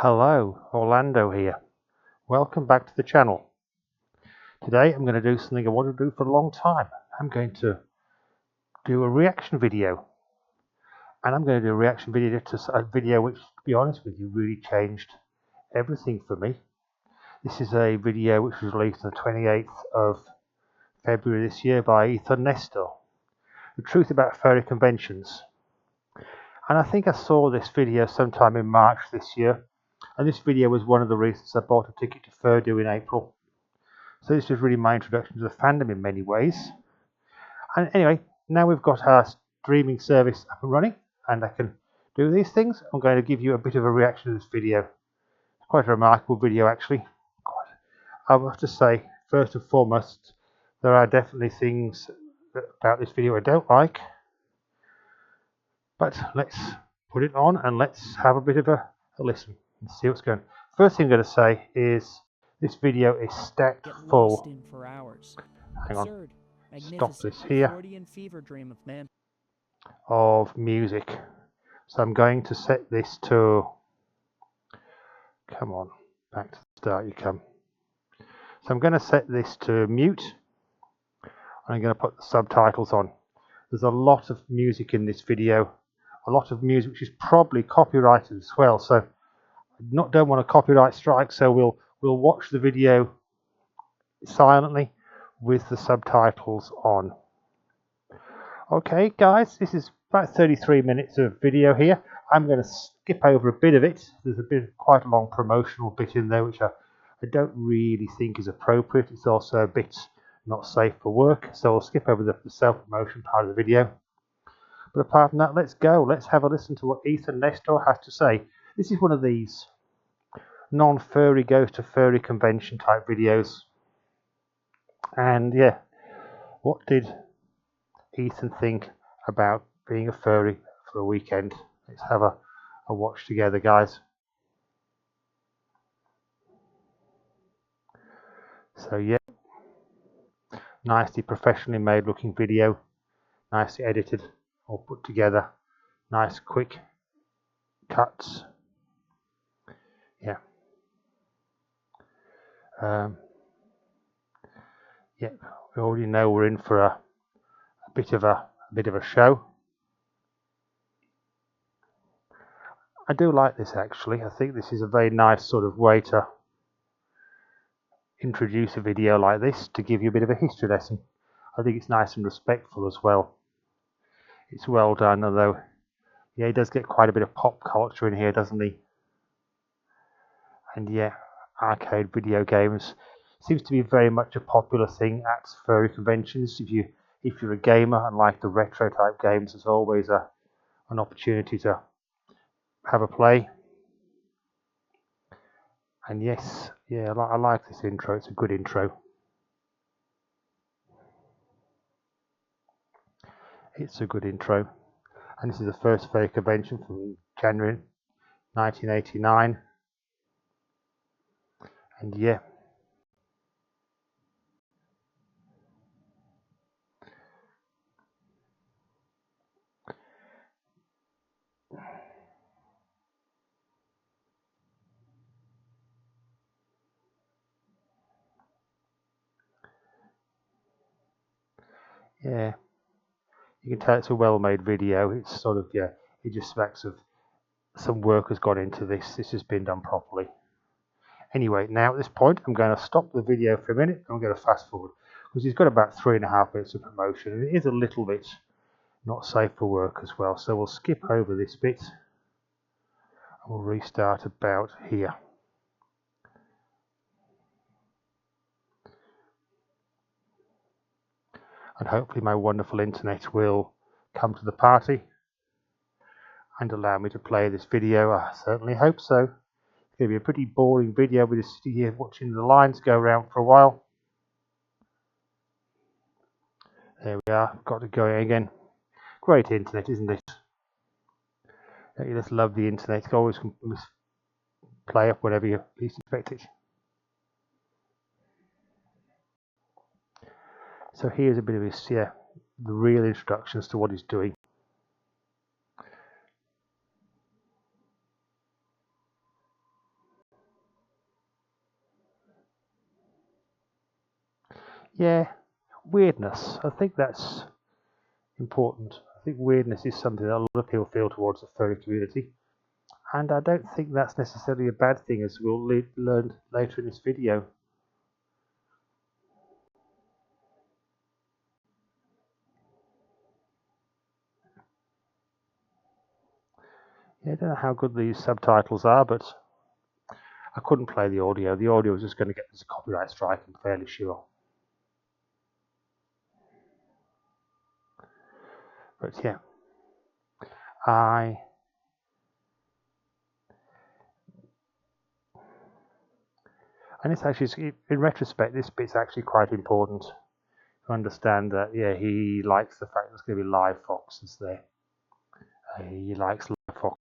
Hello, Orlando here. Welcome back to the channel. Today I'm going to do something I wanted to do for a long time. I'm going to do a reaction video. And I'm going to do a reaction video to a video which, to be honest with you, really changed everything for me. This is a video which was released on the 28th of February this year by Ethan Nestor. The Truth About Furry Conventions. And I think I saw this video sometime in March this year. And this video was one of the reasons I bought a ticket to Fursuit in April. So this was really my introduction to the fandom in many ways. And anyway, now we've got our streaming service up and running and I can do these things. I'm going to give you a bit of a reaction to this video. It's quite a remarkable video actually. I have to say, first and foremost, there are definitely things about this video I don't like. But let's put it on and let's have a bit of a listen and see what's going on. First thing I'm going to say is this video is stacked full. Hang on. Stop this here. Of music. So I'm going to set this to. Come on. Back to the start you come. So I'm going to set this to mute. And I'm going to put the subtitles on. There's a lot of music in this video. A lot of music which is probably copyrighted as well. So I don't want a copyright strike. So we'll watch the video silently with the subtitles on. Okay guys, this is about 33 minutes of video here. I'm going to skip over a bit of it. There's quite a long promotional bit in there which I don't really think is appropriate. It's also a bit not safe for work, so I'll skip over the self-promotion part of the video. But apart from that, let's go. Let's have a listen to what Ethan Nestor has to say. This is one of these non-furry goes to furry convention type videos. And yeah, what did Ethan think about being a furry for a weekend? Let's have a watch together, guys. So yeah, nicely professionally made looking video, nicely edited, all put together, nice quick cuts. Yeah. Yeah, we already know we're in for a bit of a show. I do like this actually. I think this is a very nice sort of way to introduce a video like this, to give you a bit of a history lesson. I think it's nice and respectful as well. It's well done, although yeah, he does get quite a bit of pop culture in here, doesn't he? And yeah, arcade video games seems to be very much a popular thing at furry conventions. If you're a gamer and like the retro type games, there's always an opportunity to have a play. And yes, yeah, I like this intro. It's a good intro. It's a good intro. And this is the first furry convention from January 1989. And yeah. Yeah, you can tell it's a well-made video. It's sort of, yeah, it just smacks of some work has gone into this. This has been done properly. Anyway, now at this point, I'm going to stop the video for a minute. I'm going to fast forward because he's got about 3.5 minutes of promotion, and it is a little bit not safe for work as well. So we'll skip over this bit and we'll restart about here. And hopefully my wonderful internet will come to the party and allow me to play this video. I certainly hope so. It's going to be a pretty boring video. We're just sitting here watching the lines go around for a while. There we are, got it going again. Great internet, isn't it? You just love the internet. It always can play up whenever you least expect it. So here's a bit of his, yeah, the real instructions to what he's doing. Yeah, weirdness. I think that's important. I think weirdness is something that a lot of people feel towards the furry community, and I don't think that's necessarily a bad thing, as we'll learn later in this video. Yeah, I don't know how good these subtitles are, but I couldn't play the audio. The audio was just going to get us a copyright strike, I'm fairly sure. But yeah, and it's actually, in retrospect, this bit's actually quite important to understand that, yeah, he likes the fact there's going to be live foxes there. He likes live foxes.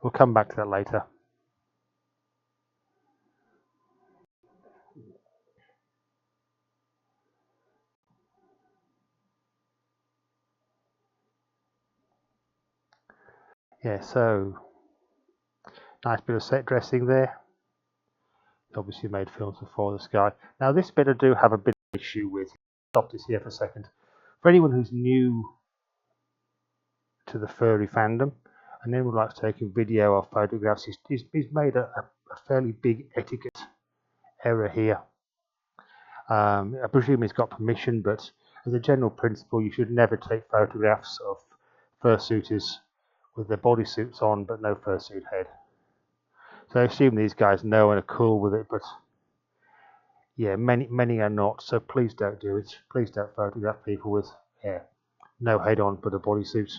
We'll come back to that later. Yeah, so nice bit of set dressing there. Obviously made films before this guy. Now this bit I do have a bit of issue with. Stop this here for a second. For anyone who's new to the furry fandom and then would like to take a video or photographs, he's made a fairly big etiquette error here. I presume he's got permission, but as a general principle, you should never take photographs of fursuiters with their bodysuits on but no fursuit head. So I assume these guys know and are cool with it, but yeah, many are not. So please don't do it. Please don't photograph people with no head on but a bodysuit.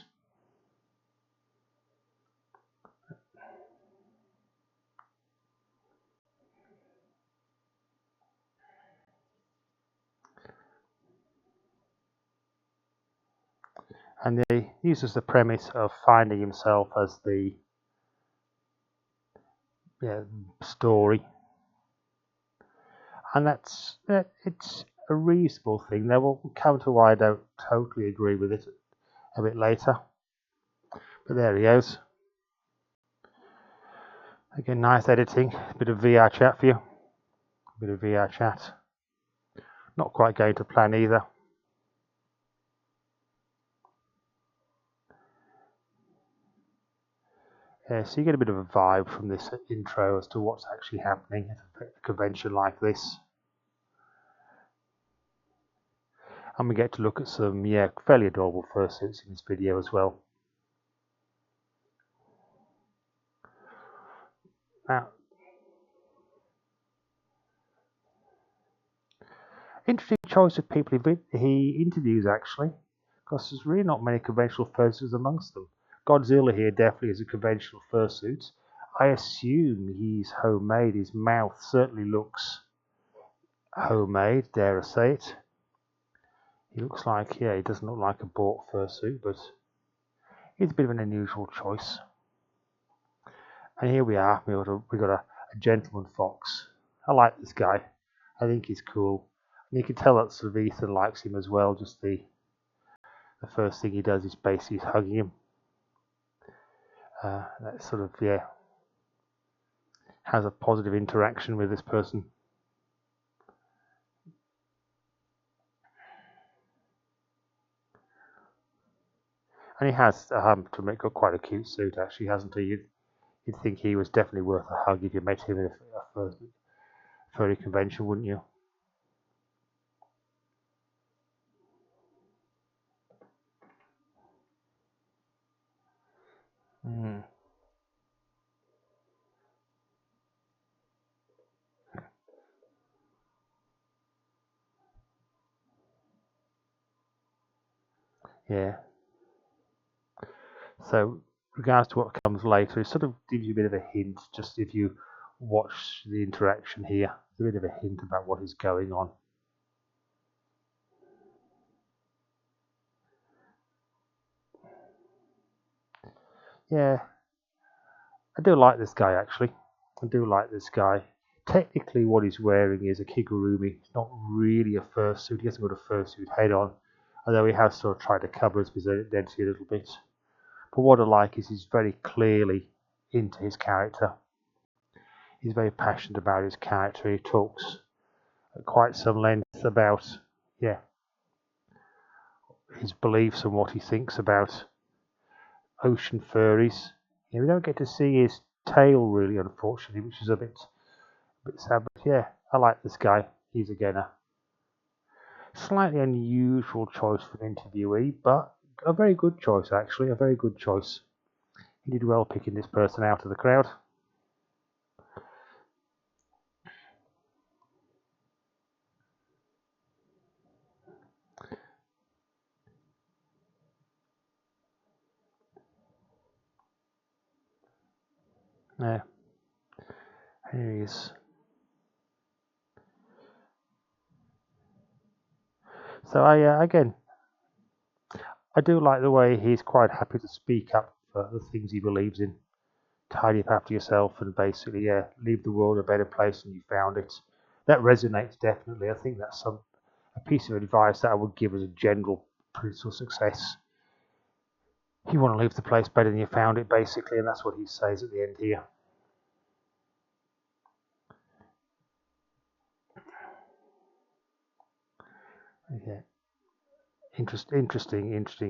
And he uses the premise of finding himself as the story, and it's a reasonable thing. Now we'll come to why I don't totally agree with it a bit later. But there he goes. Again, nice editing. A bit of VR chat for you. A bit of VR chat. Not quite going to plan either. Yeah, so you get a bit of a vibe from this intro as to what's actually happening at a convention like this. And we get to look at some, fairly adorable fursuits in this video as well. Now, interesting choice of people he interviews, actually, because there's really not many conventional fursuits amongst them. Godzilla here definitely is a conventional fursuit. I assume he's homemade. His mouth certainly looks homemade, dare I say it. He looks like, he doesn't look like a bought fursuit, but it's a bit of an unusual choice. And here we are. We got a gentleman fox. I like this guy. I think he's cool. And you can tell that sort of Ethan likes him as well. Just the first thing he does is basically hugging him. That sort of, has a positive interaction with this person. And he has, to make quite a cute suit, actually, hasn't he? You'd think he was definitely worth a hug if you met him at a furry convention, wouldn't you? Mm. Yeah. So, regards to what comes later, it sort of gives you a bit of a hint, just if you watch the interaction here, a bit of a hint about what is going on. Yeah, I do like this guy, actually. I do like this guy. Technically, what he's wearing is a kigurumi. It's not really a fursuit. He hasn't got a fursuit head on, although he has sort of tried to cover his identity a little bit. But what I like is he's very clearly into his character. He's very passionate about his character. He talks at quite some length about, yeah, his beliefs and what he thinks about ocean furries. Yeah, we don't get to see his tail really, unfortunately, which is a bit sad. But yeah, I like this guy. He's again a slightly unusual choice for an interviewee, but a very good choice actually. A very good choice. He did well picking this person out of the crowd. Yeah, here he is. So again, I do like the way he's quite happy to speak up for the things he believes in. Tidy up after yourself and basically, yeah, leave the world a better place than you found it. That resonates definitely. I think that's a piece of advice that I would give as a general principle of success. You want to leave the place better than you found it, basically, and that's what he says at the end here. Yeah, interesting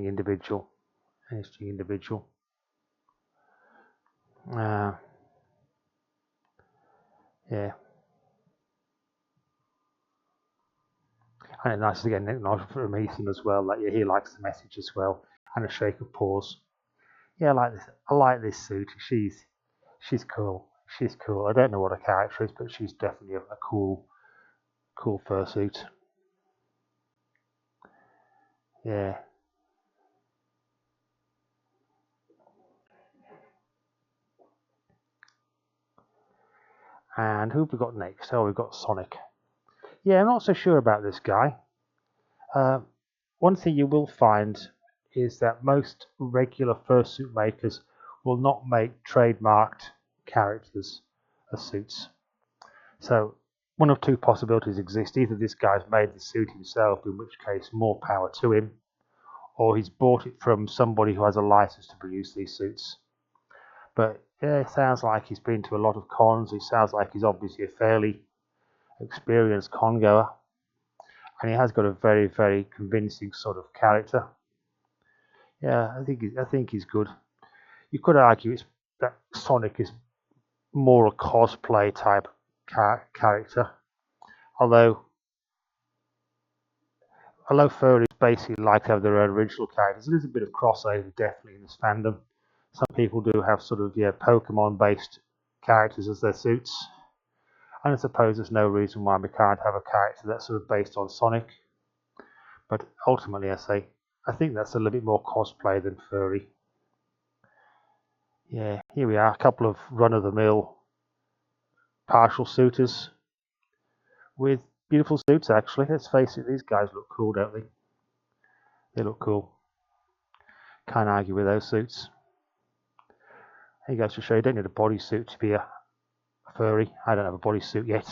individual. Interesting individual. Yeah. And it's nice to get an acknowledgement from him as well. Like, yeah, he likes the message as well, and a shake of paws. Yeah, I like this. I like this suit. She's cool. She's cool. I don't know what her character is, but she's definitely a cool fursuit. Yeah. And who have we got next? Oh, we've got Sonic. Yeah, I'm not so sure about this guy. One thing you will find is that most regular fursuit makers will not make trademarked characters as suits. So one of two possibilities exist. Either this guy's made the suit himself, in which case more power to him, or he's bought it from somebody who has a license to produce these suits. But yeah, it sounds like he's been to a lot of cons. It sounds like he's obviously a fairly experienced con goer, and he has got a very, very convincing sort of character. Yeah, I think he's good. You could argue that Sonic is more a cosplay type character, although furries basically like to have their own original characters. There's a bit of crossover definitely in this fandom. Some people do have sort of Pokemon-based characters as their suits, and I suppose there's no reason why we can't have a character that's sort of based on Sonic. But ultimately, I think that's a little bit more cosplay than furry. Yeah, here we are, a couple of run-of-the-mill partial suitors with beautiful suits. Actually, let's face it, these guys look cool, don't they? They look cool. Can't argue with those suits. Here goes to show you don't need a bodysuit to be a furry. I don't have a bodysuit yet.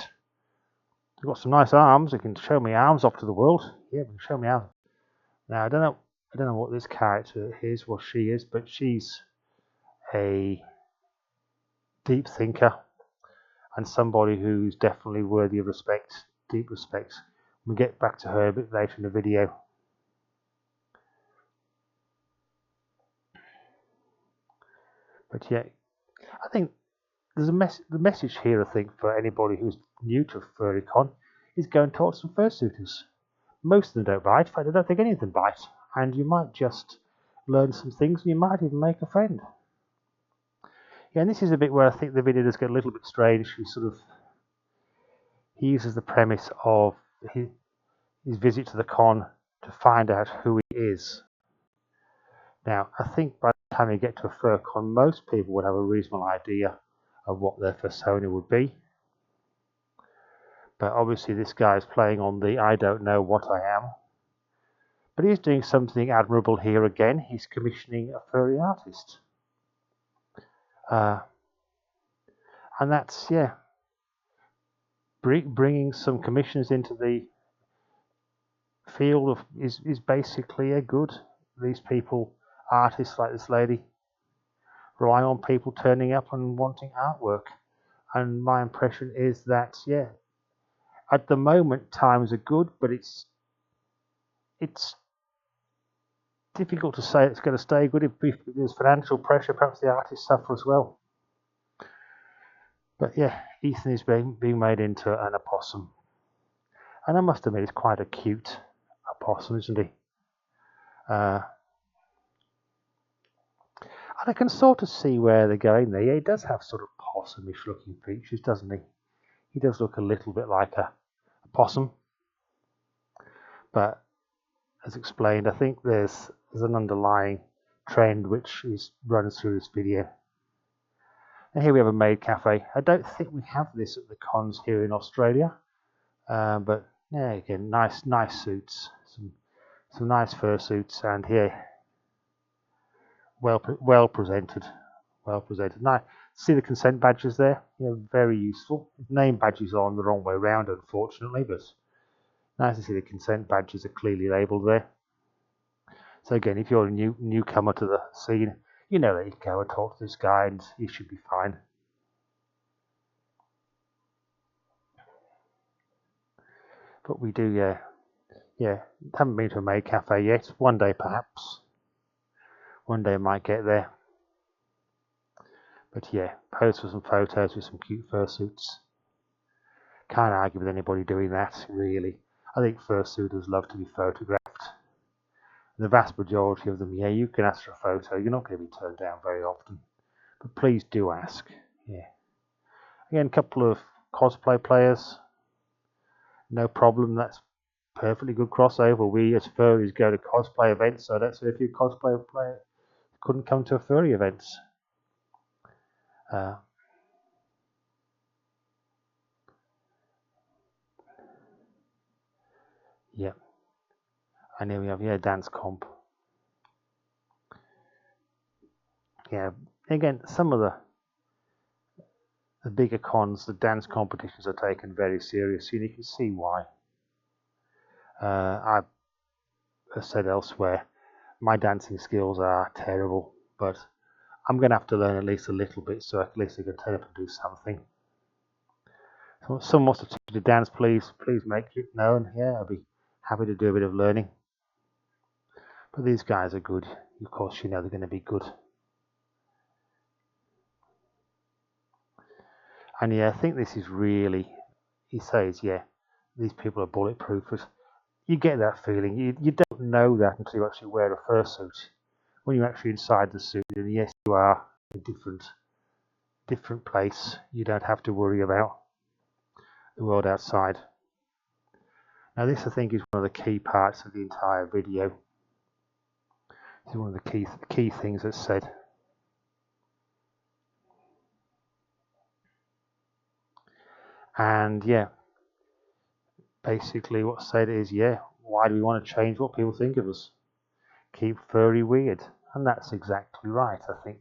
I've got some nice arms. I can show my arms off to the world. Yeah, we can show my arms. Now I don't know what this character is or she is, but she's a deep thinker and somebody who's definitely worthy of respect, deep respect. We'll get back to her a bit later in the video. But yeah, I think there's the message here, I think, for anybody who's new to FurryCon is go and talk to some fursuiters. Most of them don't bite. In fact, I don't think any of them bite. And you might just learn some things and you might even make a friend. Yeah, and this is a bit where I think the video does get a little bit strange. He uses the premise of his visit to the con to find out who he is. Now, I think by the time you get to a FurCon, most people would have a reasonable idea of what their persona would be. But obviously this guy is playing on the I don't know what I am. But he's doing something admirable here again. He's commissioning a furry artist. And that's, yeah, bringing some commissions into the field of is basically a good. These people, artists like this lady, rely on people turning up and wanting artwork. And my impression is that, yeah, At the moment, times are good, but it's difficult to say it's going to stay good. If there's financial pressure, perhaps the artists suffer as well. But yeah, Ethan is being made into an opossum. And I must admit, he's quite a cute opossum, isn't he? And I can sort of see where they're going there. Yeah, he does have sort of possumish looking features, doesn't he? He does look a little bit like a possum. But as explained, I think there's an underlying trend which runs through this video. And here we have a maid cafe. I don't think we have this at the cons here in Australia, but yeah, again, nice suits, some nice fursuits, and here, well presented. Now, see the consent badges there? Yeah, very useful. Name badges are on the wrong way around, unfortunately, but nice to see the consent badges are clearly labelled there. So again, if you're a newcomer to the scene, you know that you can go and talk to this guy and you should be fine. But we do, yeah, haven't been to a maid cafe yet. One day perhaps. One day I might get there. But yeah, pose for some photos with some cute fursuits. Can't argue with anybody doing that, really. I think fursuiters love to be photographed. The vast majority of them, yeah, you can ask for a photo. You're not going to be turned down very often. But please do ask. Yeah. Again, a couple of cosplay players. No problem. That's perfectly good crossover. We as furries go to cosplay events, so that's if you cosplay player couldn't come to a furry event. Yeah. And here we have, dance comp. Yeah, again, some of the bigger cons, the dance competitions are taken very seriously, and you can see why. I've said elsewhere, my dancing skills are terrible, but I'm going to have to learn at least a little bit so at least I can turn up and do something. So if someone wants to teach you to dance, please make it known. Yeah, I'll be happy to do a bit of learning. But these guys are good. Of course, you know they're going to be good. And yeah, I think this is really, he says, yeah, these people are bulletproof. You get that feeling. You don't know that until you actually wear a fursuit. When you're actually inside the suit, and yes, you are in a different place. You don't have to worry about the world outside. Now, this I think is one of the key parts of the entire video. This is one of the key things that's said. And yeah, basically what's said is, yeah, why do we want to change what people think of us? Keep furry weird. And that's exactly right, I think.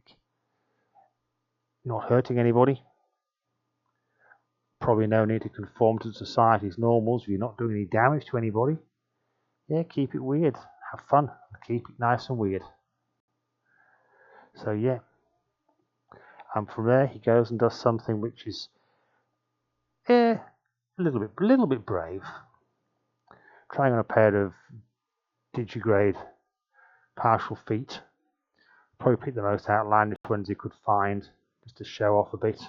Not hurting anybody. Probably no need to conform to society's normals if you're not doing any damage to anybody. Yeah, keep it weird. Have fun. Keep it nice and weird. So yeah. And from there he goes and does something which is a little bit brave. Trying on a pair of digigrade partial feet. Probably picked the most outlandish ones he could find just to show off a bit.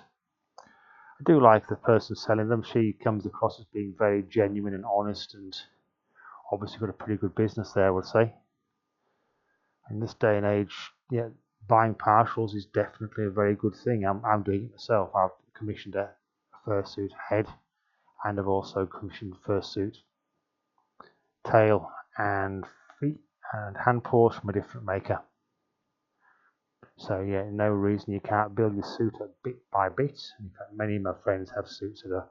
I do like the person selling them. She comes across as being very genuine and honest, and obviously got a pretty good business there, I would say. In this day and age, yeah, buying partials is definitely a very good thing. I'm doing it myself. I've commissioned a fursuit head, and I've also commissioned fursuit tail and feet and hand paws from a different maker. So yeah, no reason you can't build your suit up bit by bit. In fact, many of my friends have suits that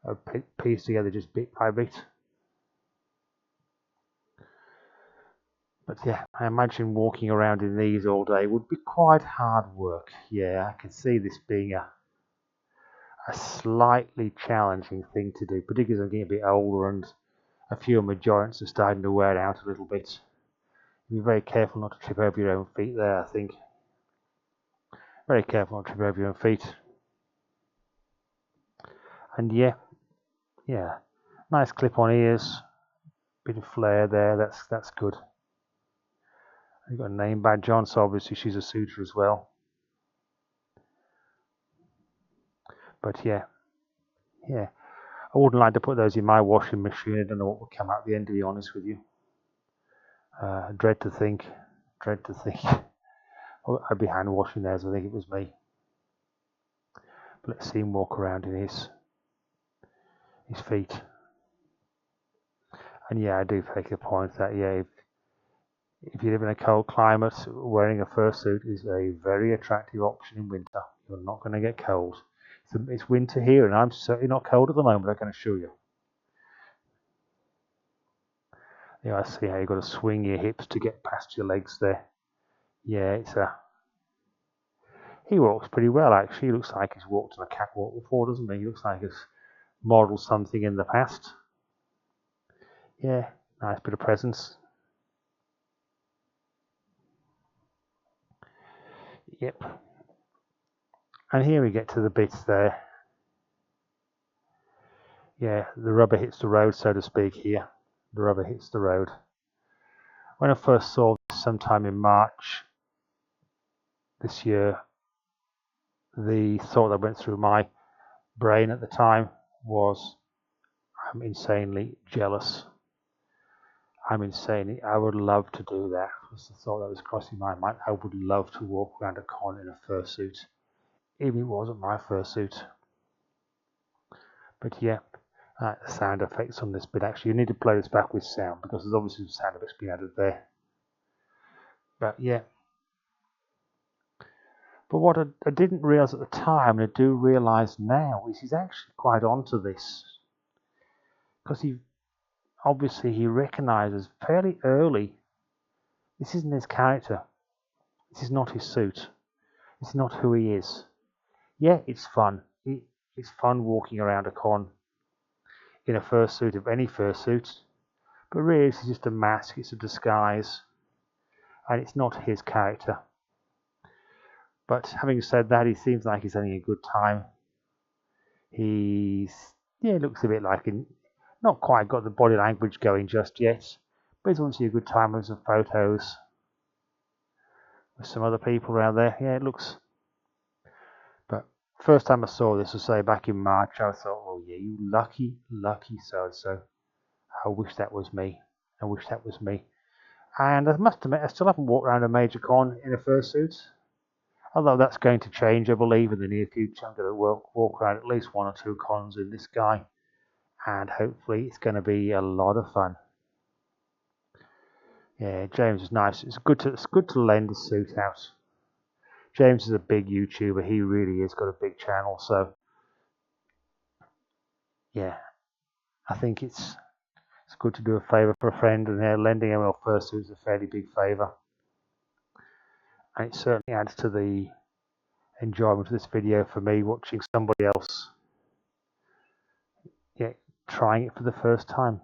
are pieced together just bit by bit. But yeah, I imagine walking around in these all day would be quite hard work. Yeah, I can see this being a slightly challenging thing to do, particularly as I'm getting a bit older and a few of my joints are starting to wear out a little bit. Be very careful not to trip over your own feet there, I think. Very careful not to trip over your own feet. And yeah, Nice clip-on ears, bit of flair there. That's good. You've got a name badge on, so obviously she's a suitor as well. But yeah, I wouldn't like to put those in my washing machine. I don't know what would come out at the end, to be honest with you. Dread to think. I'd be hand washing theirs. I think it was me. But let's see him walk around in his feet. And yeah, I do take a point that if you live in a cold climate, wearing a fursuit is a very attractive option in winter. You're not going to get cold. It's winter here, and I'm certainly not cold at the moment, I can assure you. Yeah, I see how you've got to swing your hips to get past your legs there. Yeah, he walks pretty well, actually. He looks like he's walked on a catwalk before, doesn't he? He looks like he's modelled something in the past. Yeah, nice bit of presence. Yep. And here we get to the bits there. Yeah, the rubber hits the road, so to speak, here. The rubber hits the road. When I first saw this sometime in March this year, the thought that went through my brain at the time was, I'm insanely jealous. I would love to do that. Was the thought that was crossing my mind. I would love to walk around a con in a fursuit, even if it wasn't my fursuit. But yeah, the sound effects on this bit. Actually, you need to play this back with sound because there's obviously some sound effects being added there. But yeah. But what I didn't realise at the time, and I do realise now, is he's actually quite onto this. Because he recognises fairly early, this isn't his character. This is not his suit. This is not who he is. Yeah, it's fun. It's fun walking around a con in a fursuit, of any fursuit. But really, it's just a mask, it's a disguise. And it's not his character. But having said that, he seems like he's having a good time. He looks a bit like not quite got the body language going just yet, but it's obviously a good time with some photos with some other people around there. Yeah, it looks. But first time I saw this, was say back in March, I thought, oh yeah, you lucky so. I wish that was me. And I must admit, I still haven't walked around a major con in a fursuit. Although that's going to change, I believe, in the near future. I'm going to walk around at least 1 or 2 cons in this guy. And hopefully it's going to be a lot of fun. Yeah, James is nice. It's good to lend a suit out. James is a big YouTuber. He really is got a big channel. So yeah, I think it's good to do a favour for a friend, and lending him a fursuit is a fairly big favour. And it certainly adds to the enjoyment of this video for me, watching somebody else trying it for the first time.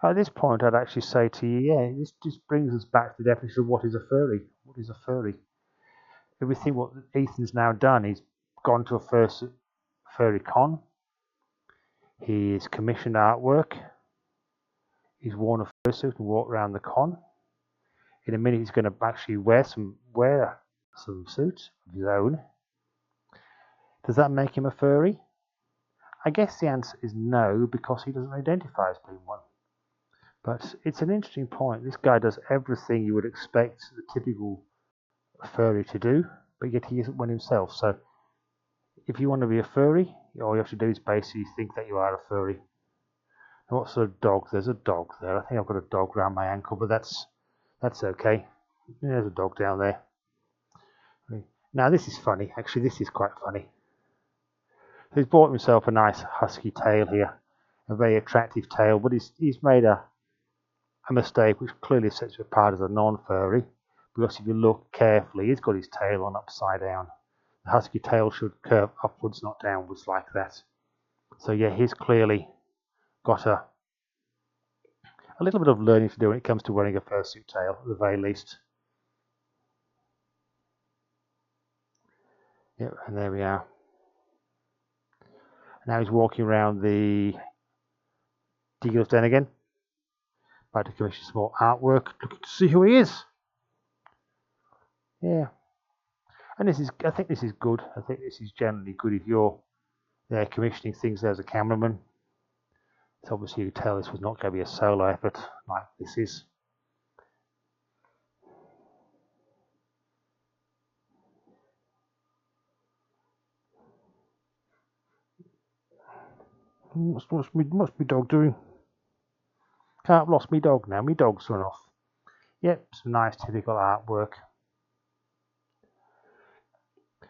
At this point, I'd actually say to you, this just brings us back to the definition of what is a furry. What is a furry? If we think what Ethan's now done, he's gone to a furry con. He's commissioned artwork. He's worn a fursuit and walked around the con. In a minute, he's going to actually wear some suit of his own. Does that make him a furry? I guess the answer is no, because he doesn't identify as being one. But it's an interesting point. This guy does everything you would expect the typical furry to do, but yet he isn't one himself. So if you want to be a furry, all you have to do is basically think that you are a furry. Now, what sort of dog? There's a dog there. I think I've got a dog around my ankle, but that's okay. There's a dog down there. Now this is funny. Actually, this is quite funny. So he's bought himself a nice husky tail here, a very attractive tail, but he's made a mistake which clearly sets him apart as a non-furry, because if you look carefully, he's got his tail on upside down. The husky tail should curve upwards, not downwards like that. So yeah, he's clearly got a little bit of learning to do when it comes to wearing a fursuit tail, at the very least. Yep, and there we are. Now he's walking around the deals then again. About to commission some more artwork. Looking to see who he is. Yeah. And I think this is good. I think this is generally good if you're there commissioning things as a cameraman. It's obviously you tell this was not going to be a solo effort like this is. What's my dog doing? I've lost my dog now. My dog's run off. Yep, some nice typical artwork.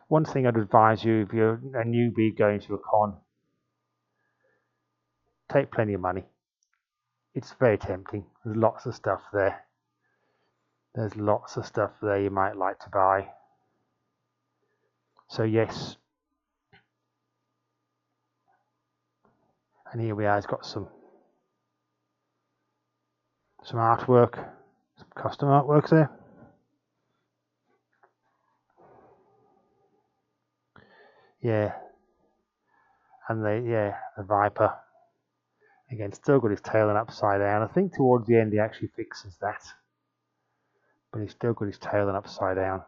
One thing I'd advise you if you're a newbie going to a con, take plenty of money. It's very tempting. There's lots of stuff there. There's lots of stuff there you might like to buy. So yes. And here we are, it's got some artwork, some custom artwork there. Yeah. And the Viper. Again, still got his tail and upside down. I think towards the end he actually fixes that. But he's still got his tail and upside down.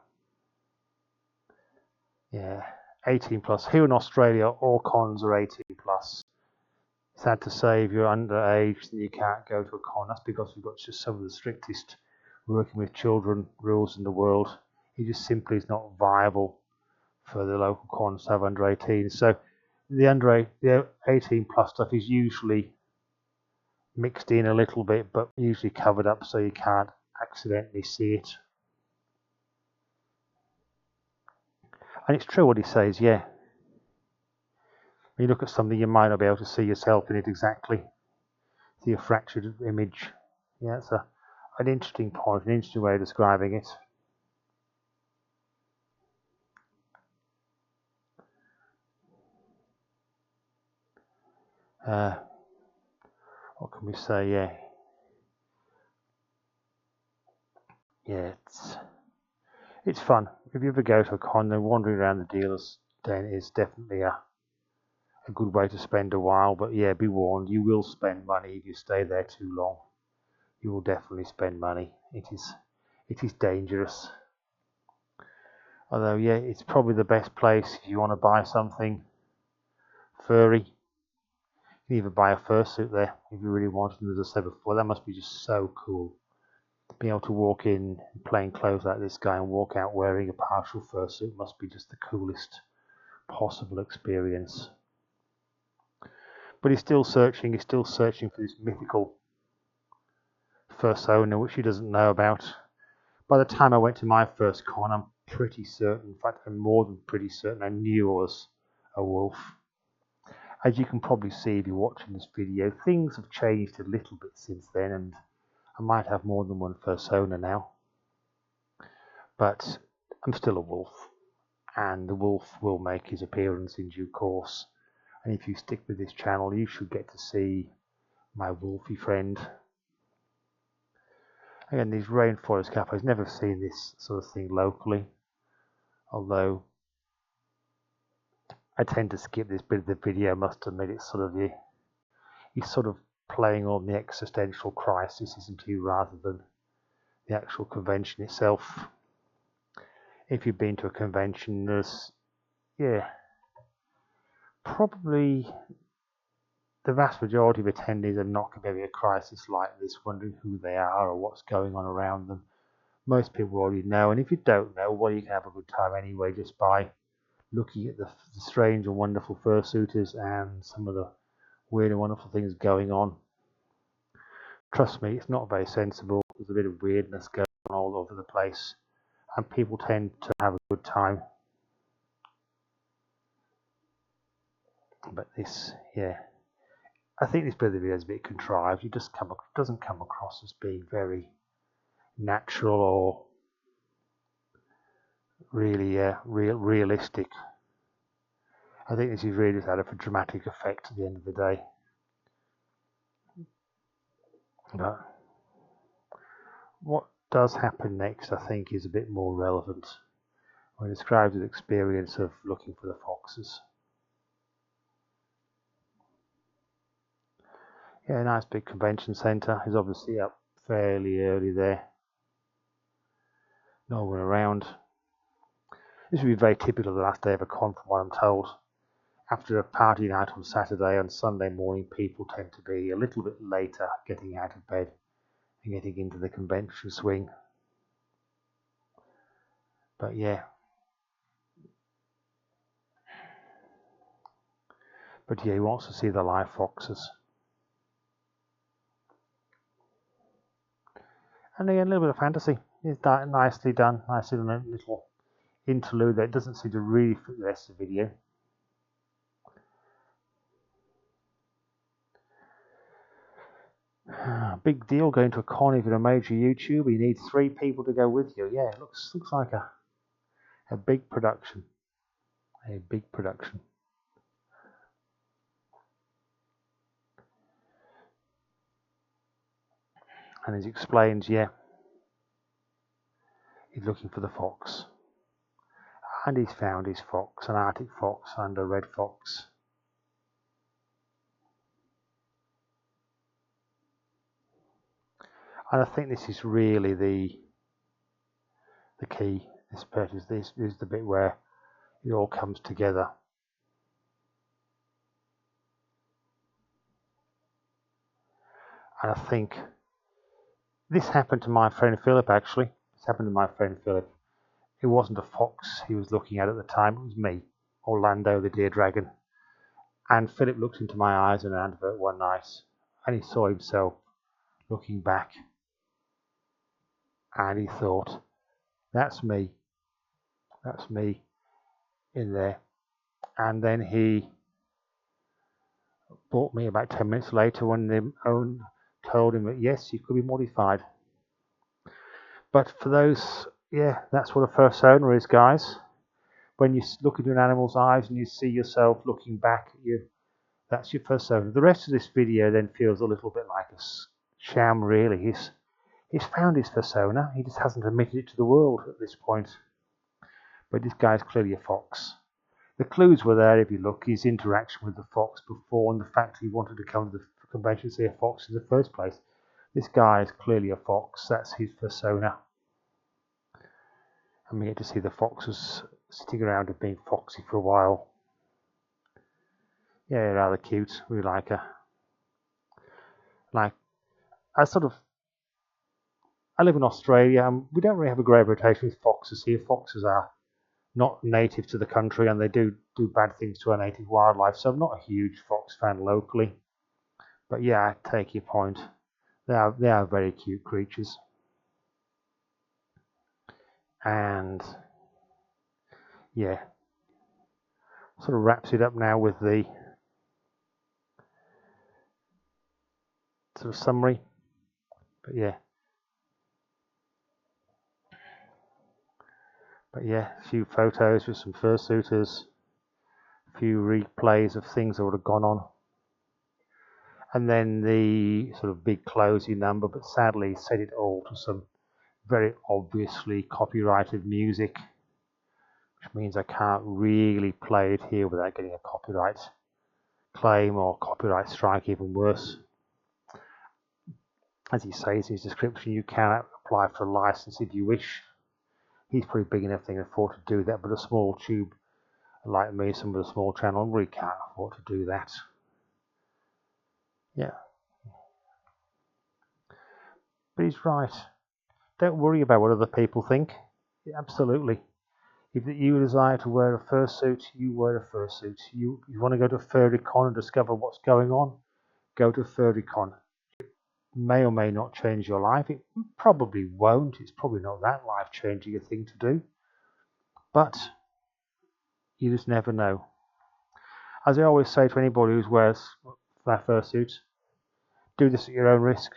Yeah. 18 plus. Here in Australia, all cons are 18 plus. Sad to say, if you're underage, then you can't go to a con. That's because we've got just some of the strictest working with children rules in the world. It just simply is not viable for the local cons to have under 18. So the 18 plus stuff is usually mixed in a little bit, but usually covered up so you can't accidentally see it. And it's true what he says, yeah. When you look at something, you might not be able to see yourself in it exactly. See a fractured image. Yeah, it's an interesting point, an interesting way of describing it. What can we say? Yeah, it's fun. If you ever go to a con, then wandering around the dealers den is definitely a good way to spend a while. But yeah, be warned, you will spend money if you stay there too long. You will definitely spend money. It is dangerous. Although yeah, it's probably the best place if you want to buy something furry. You can even buy a fursuit there if you really want. And as I said before, that must be just so cool. Being able to walk in plain clothes like this guy and walk out wearing a partial fursuit must be just the coolest possible experience. But he's still searching for this mythical fursona which he doesn't know about. By the time I went to my first con, I'm pretty certain, in fact I'm more than pretty certain, I knew I was a wolf. As you can probably see if you're watching this video, things have changed a little bit since then, and I might have more than one fursona now. But I'm still a wolf, and the wolf will make his appearance in due course. And if you stick with this channel, you should get to see my wolfy friend. Again, these rainforest capos, never seen this sort of thing locally, although I tend to skip this bit of the video. I must admit, it's sort of he's sort of playing on the existential crisis, isn't he, rather than the actual convention itself. If you've been to a convention, there's probably the vast majority of attendees are not going to be a crisis like this, wondering who they are or what's going on around them. Most people already know, and if you don't know, well, you can have a good time anyway just by looking at the strange and wonderful fursuiters and some of the weird and wonderful things going on. Trust me, it's not very sensible. There's a bit of weirdness going on all over the place, and people tend to have a good time. But this, I think this bit of the video is a bit contrived. It doesn't come across as being very natural or really realistic. I think this is really just out of a dramatic effect at the end of the day. But what does happen next, I think, is a bit more relevant. When it describes the experience of looking for the foxes. Yeah, nice big convention centre. He's obviously up fairly early there. No one around. This would be very typical of the last day of a con, from what I'm told. After a party night on Saturday and Sunday morning, people tend to be a little bit later getting out of bed and getting into the convention swing. But yeah. But yeah, he wants to see the live foxes. And again, a little bit of fantasy. It's nicely done. Nicely done, a little interlude that doesn't seem to really fit the rest of the video. Big deal going to a con if you're a major YouTuber. You need 3 people to go with you. Yeah, it looks like a big production. A big production. And as he explains, yeah, he's looking for the fox. And he's found his fox, an Arctic fox and a red fox. And I think this is really the key. This purchase, this is the bit where it all comes together. And I think this happened to my friend Philip, actually. This happened to my friend Philip. It wasn't a fox he was looking at the time, it was me, Orlando the deer dragon. And Philip looked into my eyes in an advert one night, and he saw himself looking back. And he thought, that's me in there. And then he bought me about 10 minutes later when the owner told him that yes, you could be modified. But for those, yeah, that's what a fursona is, guys. When you look into an animal's eyes and you see yourself looking back at you, that's your fursona. The rest of this video then feels a little bit like a sham, really. He's found his fursona. He just hasn't admitted it to the world at this point. But this guy's clearly a fox. The clues were there if you look. His interaction with the fox before and the fact he wanted to come to the convention to see a fox in the first place. This guy is clearly a fox. That's his fursona. And we get to see the foxes sitting around and being foxy for a while. Yeah, rather cute. We like her. I live in Australia and we don't really have a great reputation with foxes here. Foxes are not native to the country and they do bad things to our native wildlife. So I'm not a huge fox fan locally. But yeah, I take your point. They are very cute creatures. And yeah, sort of wraps it up now with the sort of summary. But yeah, a few photos with some fursuiters, a few replays of things that would have gone on. And then the sort of big closing number, but sadly set it all to some very obviously copyrighted music, which means I can't really play it here without getting a copyright claim or copyright strike, even worse. As he says in his description, you can apply for a license if you wish. He's pretty big enough they can afford to do that, but a small tube like me, some with a small channel, really can't afford to do that. Yeah. But he's right. Don't worry about what other people think. Absolutely. If you desire to wear a fursuit, you wear a fursuit. You want to go to FurryCon and discover what's going on, go to FurryCon. It may or may not change your life. It probably won't. It's probably not that life-changing a thing to do. But you just never know. As I always say to anybody who wears that fursuit, do this at your own risk.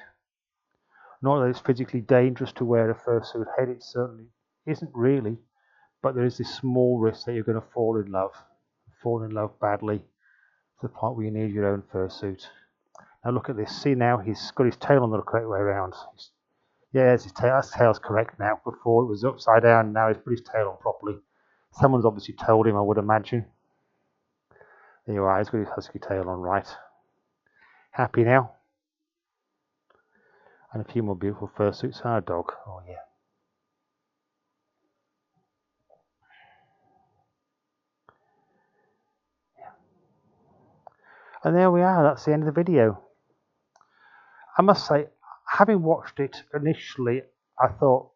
Not that it's physically dangerous to wear a fursuit head, it certainly isn't really, but there is this small risk that you're going to fall in love badly to the point where you need your own fursuit. Now look at this, see now he's got his tail on the correct way around. Yeah, his tail's correct now. Before it was upside down, now he's put his tail on properly. Someone's obviously told him, I would imagine. There you are, he's got his husky tail on right. Happy now? And a few more beautiful fursuits and a dog. Oh yeah. And there we are, that's the end of the video. I must say, having watched it initially, I thought,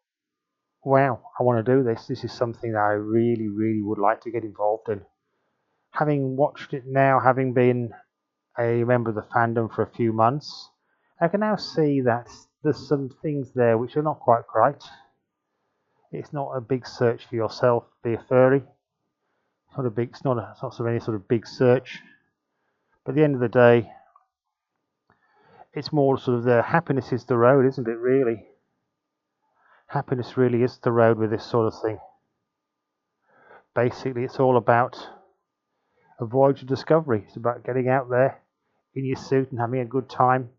wow, I want to do this. This is something that I really, really would like to get involved in. Having watched it now, having been a member of the fandom for a few months, I can now see that there's some things there which are not quite right. It's not a big search for yourself, be a furry. It's not a big, it's not sort of any sort of big search. But at the end of the day, it's more sort of the happiness is the road, isn't it? Really, happiness really is the road with this sort of thing. Basically, it's all about a voyage of discovery. It's about getting out there in your suit and having a good time,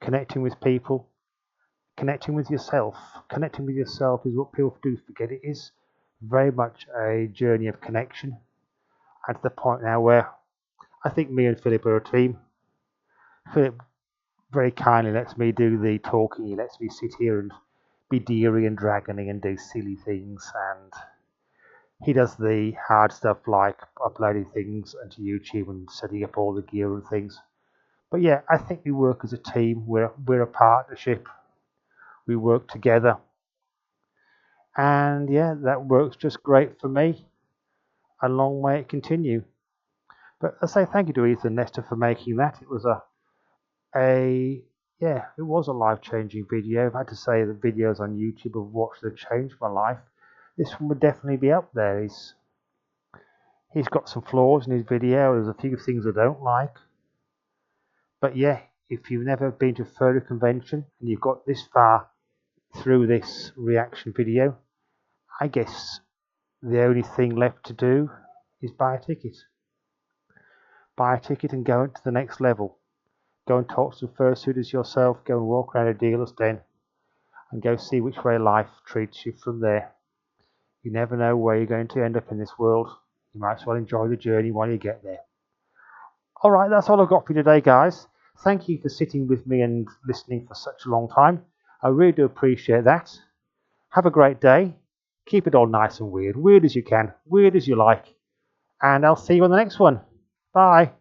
connecting with people, connecting with yourself. Connecting with yourself is what people do forget. It is very much a journey of connection. And to the point now where I think me and Philip are a team. Philip very kindly lets me do the talking. He lets me sit here and be deary and dragony and do silly things, and he does the hard stuff like uploading things onto YouTube and setting up all the gear and things. But yeah, I think we work as a team. We're a partnership. We work together, and yeah, that works just great for me. And long may it continue. But I say thank you to Ethan Nestor for making that. It was it was a life-changing video. I've had to say the videos on YouTube I've watched that have changed my life. This one would definitely be up there. He's got some flaws in his video. There's a few things I don't like. But yeah, if you've never been to a furry convention and you've got this far through this reaction video, I guess the only thing left to do is buy a ticket. Buy a ticket and go to the next level. Go and talk to some fursuiters yourself. Go and walk around a dealer's den and go see which way life treats you from there. You never know where you're going to end up in this world. You might as well enjoy the journey while you get there. Alright, that's all I've got for you today, guys. Thank you for sitting with me and listening for such a long time. I really do appreciate that. Have a great day. Keep it all nice and weird. Weird as you can. Weird as you like. And I'll see you on the next one. Bye.